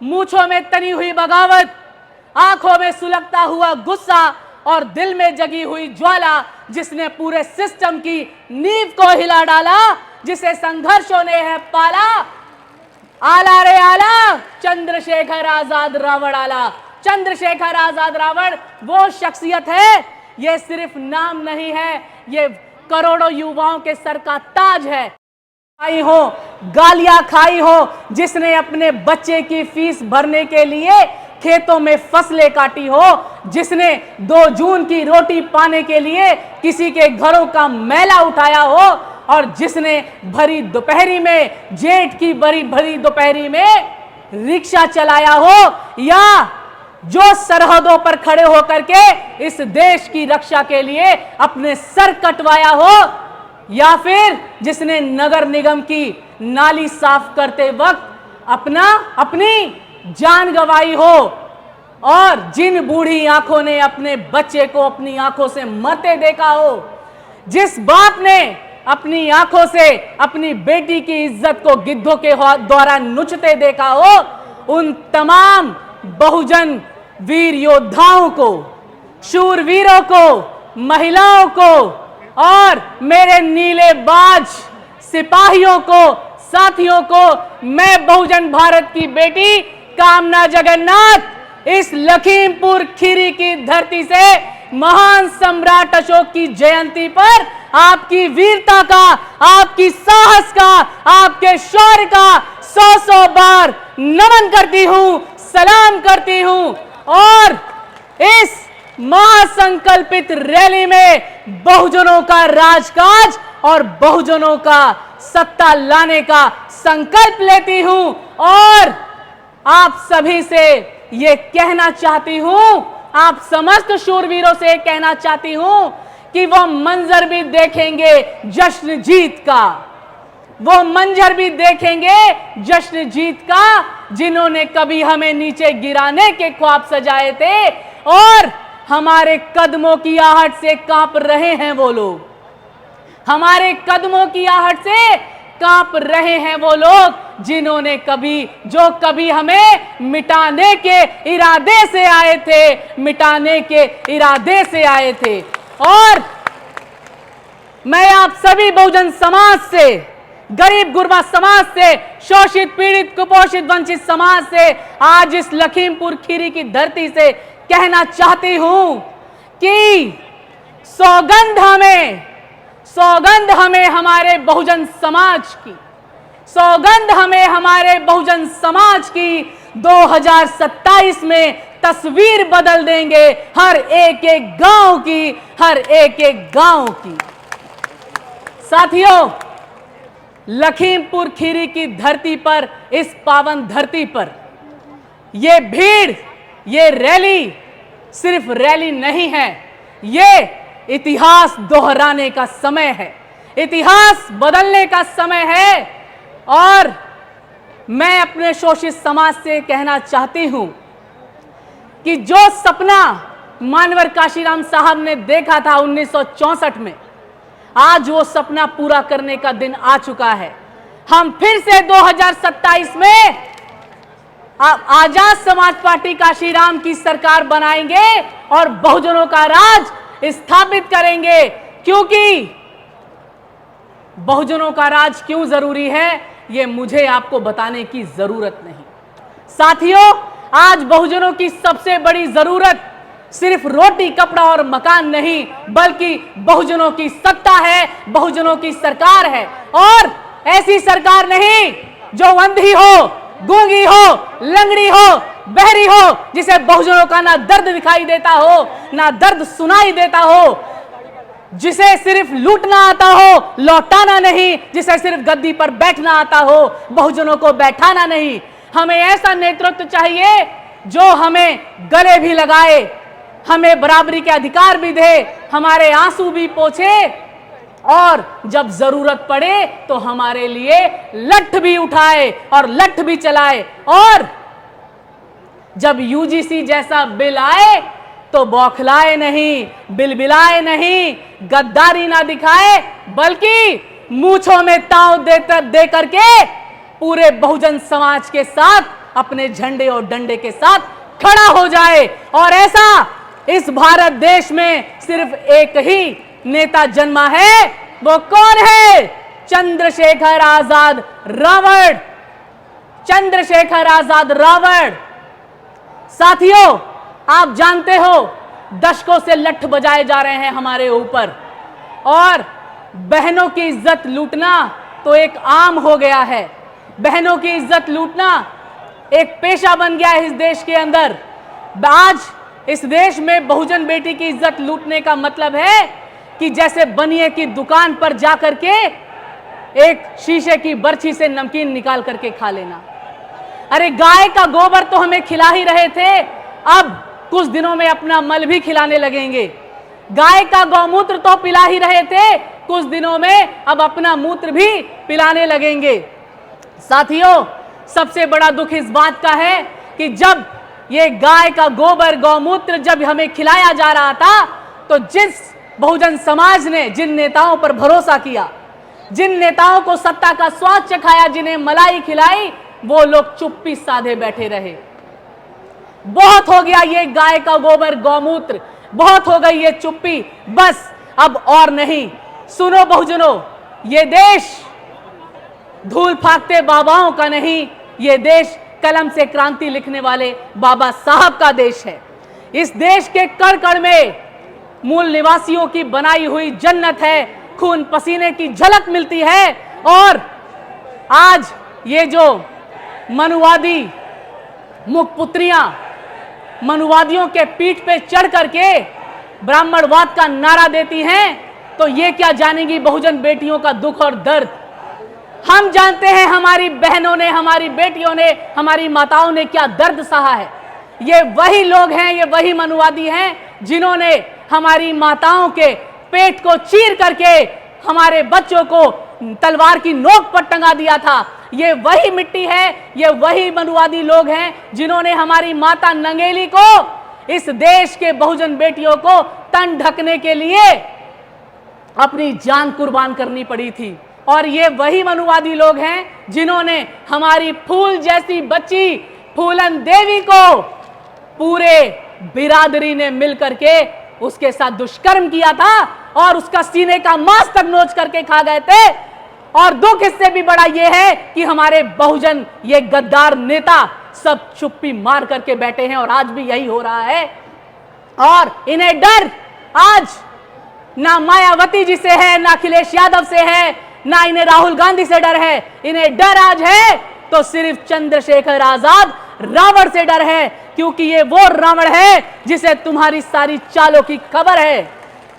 मूंछों में तनी हुई बगावत, आंखों में सुलगता हुआ गुस्सा और दिल में जगी हुई ज्वाला, जिसने पूरे सिस्टम की नींव को हिला डाला, जिसे संघर्षों ने है पाला। आला रे आला, चंद्रशेखर आजाद रावण आला। चंद्रशेखर आजाद रावण वो शख्सियत है, ये सिर्फ नाम नहीं है, ये करोड़ों युवाओं के सर का ताज है। खाई हो, गालियां खाई हो, जिसने अपने बच्चे की फीस भरने के लिए खेतों में फसलें काटी हो, जिसने 2 जून की रोटी पाने के लिए किसी के घरों का मैला उठाया हो, और जिसने भरी दोपहरी में, जेठ की भरी दोपहरी में रिक्शा चलाया हो, या जो सरहदों पर खड़े होकर के इस देश की रक्षा के लिए अपने सर कटवाया हो, या फिर जिसने नगर निगम की नाली साफ करते वक्त अपनी जान गंवाई हो, और जिन बूढ़ी आंखों ने अपने बच्चे को अपनी आंखों से मरते देखा हो, जिस बाप ने अपनी आंखों से अपनी बेटी की इज्जत को गिद्धों के द्वारा नुचते देखा हो, उन तमाम बहुजन वीर योद्धाओं को, शूरवीरों को, महिलाओं को और मेरे नीले बाज सिपाहियों को, साथियों को मैं बहुजन भारत की बेटी कामना जगन्नाथ इस लखीमपुर खीरी की धरती से महान सम्राट अशोक की जयंती पर आपकी वीरता का, आपकी साहस का, आपके शौर्य का 100 बार नमन करती हूं, सलाम करती हूं। और इस महासंकल्पित रैली में बहुजनों का राजकाज और बहुजनों का सत्ता लाने का संकल्प लेती हूं, और आप सभी से ये कहना चाहती हूं, आप समस्त शूरवीरों से कहना चाहती हूं कि वो मंजर भी देखेंगे जश्न जीत का, वो मंजर भी देखेंगे जश्न जीत का, जिन्होंने कभी हमें नीचे गिराने के ख्वाब सजाए थे, और हमारे कदमों की आहट से कांप रहे हैं वो लोग, हमारे कदमों की आहट से कांप रहे हैं वो लोग, जिन्होंने कभी हमें मिटाने के इरादे से आए थे, मिटाने के इरादे से आए थे। और मैं आप सभी बहुजन समाज से, गरीब गुरबा समाज से, शोषित पीड़ित कुपोषित वंचित समाज से, आज इस लखीमपुर खीरी की धरती से कहना चाहती हूं कि सौगंध हमें हमारे बहुजन समाज की, सौगंध हमें हमारे बहुजन समाज की 2027 में तस्वीर बदल देंगे हर एक गांव की, हर एक गांव की। साथियों, लखीमपुर खीरी की धरती पर, इस पावन धरती पर ये भीड़, ये रैली सिर्फ रैली नहीं है, ये इतिहास दोहराने का समय है, इतिहास बदलने का समय है। और मैं अपने शोषित समाज से कहना चाहती हूं कि जो सपना मानवर काशीराम साहब ने देखा था 1964 में, आज वो सपना पूरा करने का दिन आ चुका है। हम फिर से 2027 में आजाद समाज पार्टी काशीराम की सरकार बनाएंगे और बहुजनों का राज स्थापित करेंगे। क्योंकि बहुजनों का राज क्यों जरूरी है, ये मुझे आपको बताने की जरूरत नहीं। साथियों, आज बहुजनों की सबसे बड़ी जरूरत सिर्फ रोटी, कपड़ा और मकान नहीं, बल्कि बहुजनों की सत्ता है, बहुजनों की सरकार है। और ऐसी सरकार नहीं जो अंधी हो, गूंगी हो, लंगड़ी हो, बहरी हो, जिसे बहुजनों का ना दर्द दिखाई देता हो, ना दर्द सुनाई देता हो, जिसे सिर्फ लूटना आता हो, लौटाना नहीं, जिसे सिर्फ गद्दी पर बैठना आता हो, बहुजनों को बैठाना नहीं। हमें ऐसा नेतृत्व चाहिए जो हमें गले भी लगाए, हमें बराबरी के अधिकार भी दे, हमारे आंसू भी पोंछे, और जब जरूरत पड़े तो हमारे लिए लठ भी उठाए और लठ भी चलाए। और जब यूजीसी जैसा बिल आए तो बौखलाए नहीं, बिलबिलाए नहीं, गद्दारी ना दिखाए, बल्कि मूंछों में ताव दे करके पूरे बहुजन समाज के साथ अपने झंडे और डंडे के साथ खड़ा हो जाए। और ऐसा इस भारत देश में सिर्फ एक ही नेता जन्मा है। वो कौन है? चंद्रशेखर आजाद रावण। चंद्रशेखर आजाद रावण। साथियों, आप जानते हो दशकों से लठ बजाए जा रहे हैं हमारे ऊपर, और बहनों की इज्जत लूटना तो एक आम हो गया है। बहनों की इज्जत लूटना एक पेशा बन गया है इस देश के अंदर। आज इस देश में बहुजन बेटी की इज्जत लूटने का मतलब है कि जैसे बनिए की दुकान पर जाकर के एक शीशे की बर्छी से नमकीन निकाल करके खा लेना। अरे गाय का गोबर तो हमें खिला ही रहे थे, अब कुछ दिनों में अपना मल भी खिलाने लगेंगे। गाय का गौमूत्र तो पिला ही रहे थे, कुछ दिनों में अब अपना मूत्र भी पिलाने लगेंगे। साथियों, सबसे बड़ा दुख इस बात का है कि जब ये गाय का गोबर गौमूत्र जब हमें खिलाया जा रहा था, तो जिस बहुजन समाज ने जिन नेताओं पर भरोसा किया, जिन नेताओं को सत्ता का स्वाद चखाया, जिन्हें मलाई खिलाई, वो लोग चुप्पी साधे बैठे रहे। बहुत हो गया ये गाय का गोबर गौमूत्र, बहुत हो गई ये चुप्पी, बस अब और नहीं। सुनो बहुजनों, ये देश धूल फाकते बाबाओं का नहीं, ये देश कलम से क्रांति लिखने वाले बाबा साहब का देश है। इस देश के कण कण में मूल निवासियों की बनाई हुई जन्नत है, खून पसीने की झलक मिलती है। और आज ये जो मनुवादी मुखपुत्रियां मनुवादियों के पीठ पे चढ़ करके ब्राह्मणवाद का नारा देती हैं, तो ये क्या जानेंगी बहुजन बेटियों का दुख और दर्द। हम जानते हैं हमारी बहनों ने, हमारी बेटियों ने, हमारी माताओं ने क्या दर्द सहा है। ये वही लोग हैं, ये वही मनुवादी हैं जिन्होंने हमारी माताओं के पेट को चीर करके हमारे बच्चों को तलवार की नोक पर टंगा दिया था। ये वही मिट्टी है, ये वही मनुवादी लोग हैं जिन्होंने हमारी माता नंगेली को, इस देश के बहुजन बेटियों को तन ढकने के लिए अपनी जान कुर्बान करनी पड़ी थी। और ये वही मनुवादी लोग हैं जिन्होंने हमारी फूल जैसी बच्ची फूलन देवी को पूरे बिरादरी ने मिलकर के उसके साथ दुष्कर्म किया था और उसका सीने का मांस तक नोच करके खा गए थे। और दुख इससे भी बड़ा यह है कि हमारे बहुजन ये गद्दार नेता सब चुप्पी मार करके बैठे हैं, और आज भी यही हो रहा है। और इन्हें डर आज ना मायावती जी से है, ना अखिलेश यादव से है, ना इन्हें राहुल गांधी से डर है। इन्हें डर आज है तो सिर्फ चंद्रशेखर आजाद रावण से डर है, क्योंकि ये वो रावण है जिसे तुम्हारी सारी चालों की खबर है।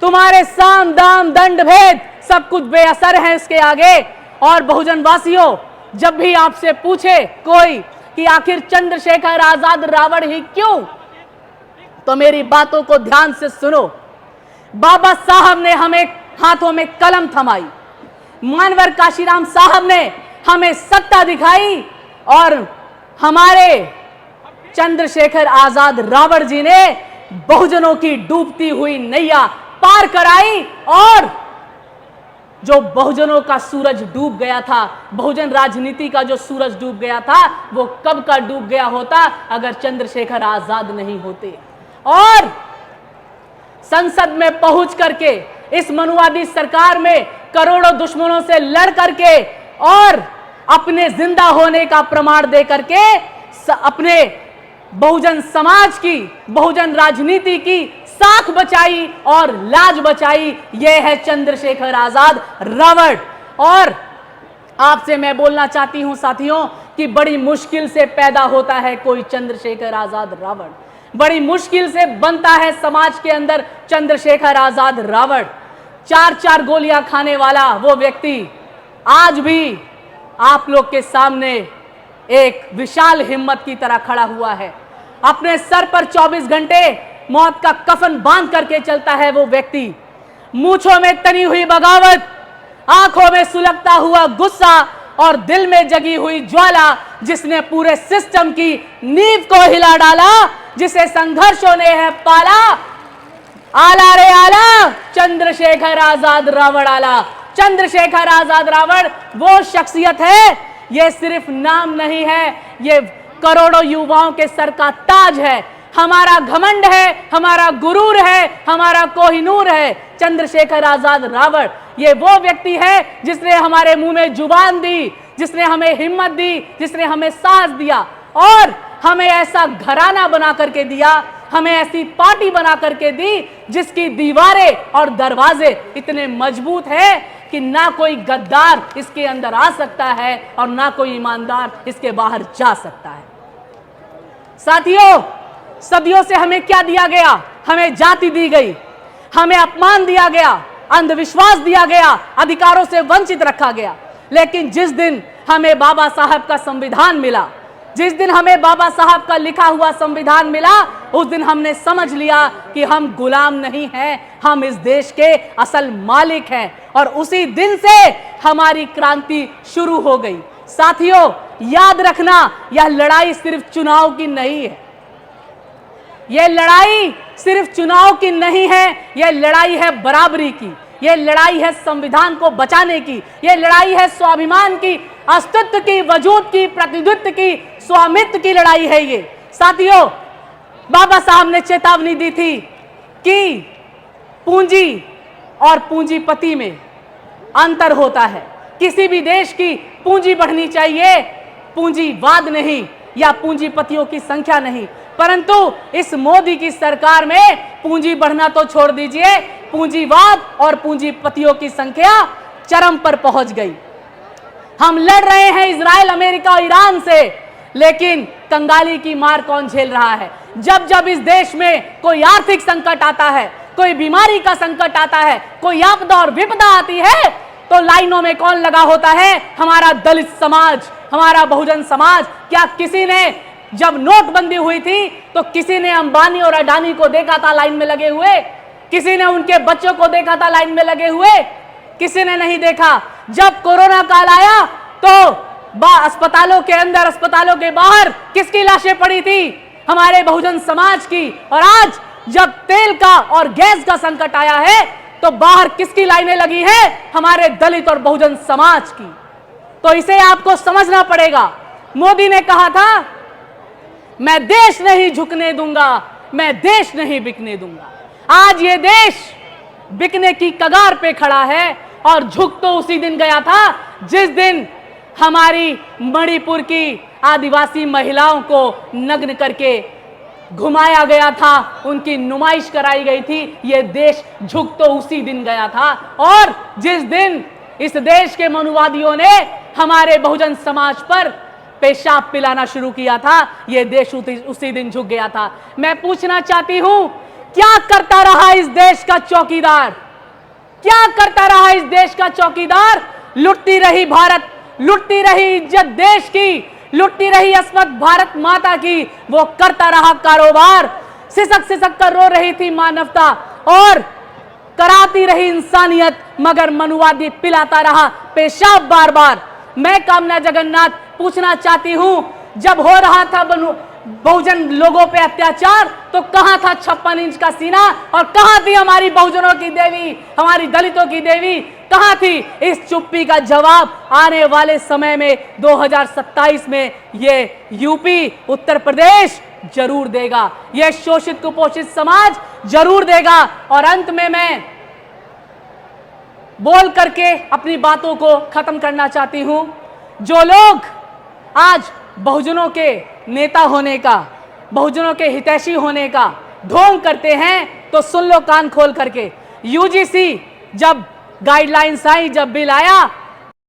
तुम्हारे साम दाम दंड भेद सब कुछ बेअसर है इसके आगे। और बहुजन वासियों, जब भी आपसे पूछे कोई कि आखिर चंद्रशेखर आजाद रावण ही क्यों, तो मेरी बातों को ध्यान से सुनो। बाबा साहब ने हमें हाथों में कलम थमाई, मानवर काशीराम साहब ने हमें सत्ता दिखाई, और हमारे चंद्रशेखर आजाद रावण जी ने बहुजनों की डूबती हुई नैया पार कराई। और जो बहुजनों का सूरज डूब गया था, बहुजन राजनीति का जो सूरज डूब गया था, वो कब का डूब गया होता अगर चंद्रशेखर आजाद नहीं होते। और संसद में पहुंच करके इस मनुवादी सरकार में करोड़ों दुश्मनों से लड़ करके और अपने जिंदा होने का प्रमाण दे करके अपने बहुजन समाज की, बहुजन राजनीति की साख बचाई और लाज बचाई, यह है चंद्रशेखर आजाद रावण। और आपसे मैं बोलना चाहती हूं साथियों कि बड़ी मुश्किल से पैदा होता है कोई चंद्रशेखर आजाद रावण, बड़ी मुश्किल से बनता है समाज के अंदर चंद्रशेखर आजाद रावण। 4-4 गोलियां खाने वाला वो व्यक्ति आज भी आप लोग के सामने एक विशाल हिम्मत की तरह खड़ा हुआ है। अपने सर पर 24 घंटे मौत का कफन बांध करके चलता है वो व्यक्ति। मूंछों में तनी हुई बगावत, आंखों में सुलगता हुआ गुस्सा और दिल में जगी हुई ज्वाला, जिसने पूरे सिस्टम की नींव को हिला डाला, जिसे संघर्षों ने है पाला। आला रे आला, चंद्रशेखर आजाद रावण आला। चंद्रशेखर आजाद रावण वो शख्सियत है, ये सिर्फ नाम नहीं है, ये करोड़ों युवाओं के सर का ताज है, हमारा घमंड है, हमारा गुरूर है, हमारा कोहिनूर है। चंद्रशेखर आजाद रावण ये वो व्यक्ति है जिसने हमारे मुंह में जुबान दी, जिसने हमें हिम्मत दी, जिसने हमें साहस दिया और हमें ऐसा घराना बना करके दिया, हमें ऐसी पार्टी बना करके दी जिसकी दीवारें और दरवाजे इतने मजबूत हैं कि ना कोई गद्दार इसके अंदर आ सकता है और ना कोई ईमानदार इसके बाहर जा सकता है। साथियों, सदियों से हमें क्या दिया गया? हमें जाति दी गई, हमें अपमान दिया गया, अंधविश्वास दिया गया, अधिकारों से वंचित रखा गया। लेकिन जिस दिन हमें बाबा साहब का संविधान मिला, जिस दिन हमें बाबा साहब का लिखा हुआ संविधान मिला, उस दिन हमने समझ लिया कि हम गुलाम नहीं हैं, हम इस देश के असल मालिक हैं। और उसी दिन से हमारी क्रांति शुरू हो गई। साथियों, याद रखना, यह लड़ाई सिर्फ चुनाव की नहीं है, यह लड़ाई सिर्फ चुनाव की नहीं है, यह लड़ाई है बराबरी की, यह लड़ाई है संविधान को बचाने की, यह लड़ाई है स्वाभिमान की, अस्तित्व की, वजूद की, प्रतिनिधित्व की, स्वामित्व की लड़ाई है ये। साथियों, बाबा साहब ने चेतावनी दी थी कि पूंजी और पूंजीपति में अंतर होता है। किसी भी देश की पूंजी बढ़नी चाहिए, पूंजीवाद नहीं या पूंजीपतियों की संख्या नहीं। परंतु इस मोदी की सरकार में पूंजी बढ़ना तो छोड़ दीजिए, पूंजीवाद और पूंजीपतियों की संख्या चरम पर पहुंच गई। हम लड़ रहे हैं इजराइल, अमेरिका और ईरान से, लेकिन कंगाली की मार कौन झेल रहा है? जब जब इस देश में कोई आर्थिक संकट आता है, कोई बीमारी का संकट आता है, कोई आपदा और विपदा आती है, तो लाइनों में कौन लगा होता है? हमारा दलित समाज, हमारा बहुजन समाज। क्या किसी ने, जब नोटबंदी हुई थी तो किसी ने अंबानी और अडानी को देखा था लाइन में लगे हुए? किसी ने उनके बच्चों को देखा था लाइन में लगे हुए? किसी ने नहीं देखा। जब कोरोना काल आया तो अस्पतालों के अंदर, अस्पतालों के बाहर किसकी लाशें पड़ी थी? हमारे बहुजन समाज की। और आज जब तेल का और गैस का संकट आया है तो बाहर किसकी लाइनें लगी हैं? हमारे दलित और बहुजन समाज की। तो इसे आपको समझना पड़ेगा। मोदी ने कहा था, मैं देश नहीं झुकने दूंगा, मैं देश नहीं बिकने दूंगा। आज ये देश बिकने की कगार पे खड़ा है और झुक तो उसी दिन गया था जिस दिन हमारी मणिपुर की आदिवासी महिलाओं को नग्न करके घुमाया गया था, उनकी नुमाइश कराई गई थी। ये देश झुक तो उसी दिन गया था। और जिस दिन इस देश के मनुवादियों ने हमारे बहुजन समाज पर पेशाब पिलाना शुरू किया था, यह देश उसी दिन झुक गया था। मैं पूछना चाहती हूं, क्या करता रहा इस देश का चौकीदार? क्या करता रहा इस देश का चौकीदार? लुटती रही भारत, लुटती रही इज्जत देश की, लुटती रही अस्मत भारत माता की। वो करता रहा कारोबार, सिसक सिसक कर रो रही थी मानवता और कराती रही इंसानियत, मगर मनुवादी पिलाता रहा पेशाब बार बार। मैं कामना जगन्नाथ पूछना चाहती हूं, जब हो रहा था बहुजन लोगों पे अत्याचार तो कहां था 56 इंच का सीना? और कहां थी हमारी बहुजनों की देवी, हमारी दलितों की देवी? कहां थी? इस चुप्पी का जवाब आने वाले समय में 2027 में ये यूपी, उत्तर प्रदेश जरूर देगा, यह शोषित कुपोषित समाज जरूर देगा। और अंत में मैं बोल करके अपनी बातों को खत्म करना चाहती हूं। जो लोग आज बहुजनों के नेता होने का, बहुजनों के हितैषी होने का ढोंग करते हैं तो सुन लो कान खोल करके। यूजीसी जब गाइडलाइंस आई, जब बिल आया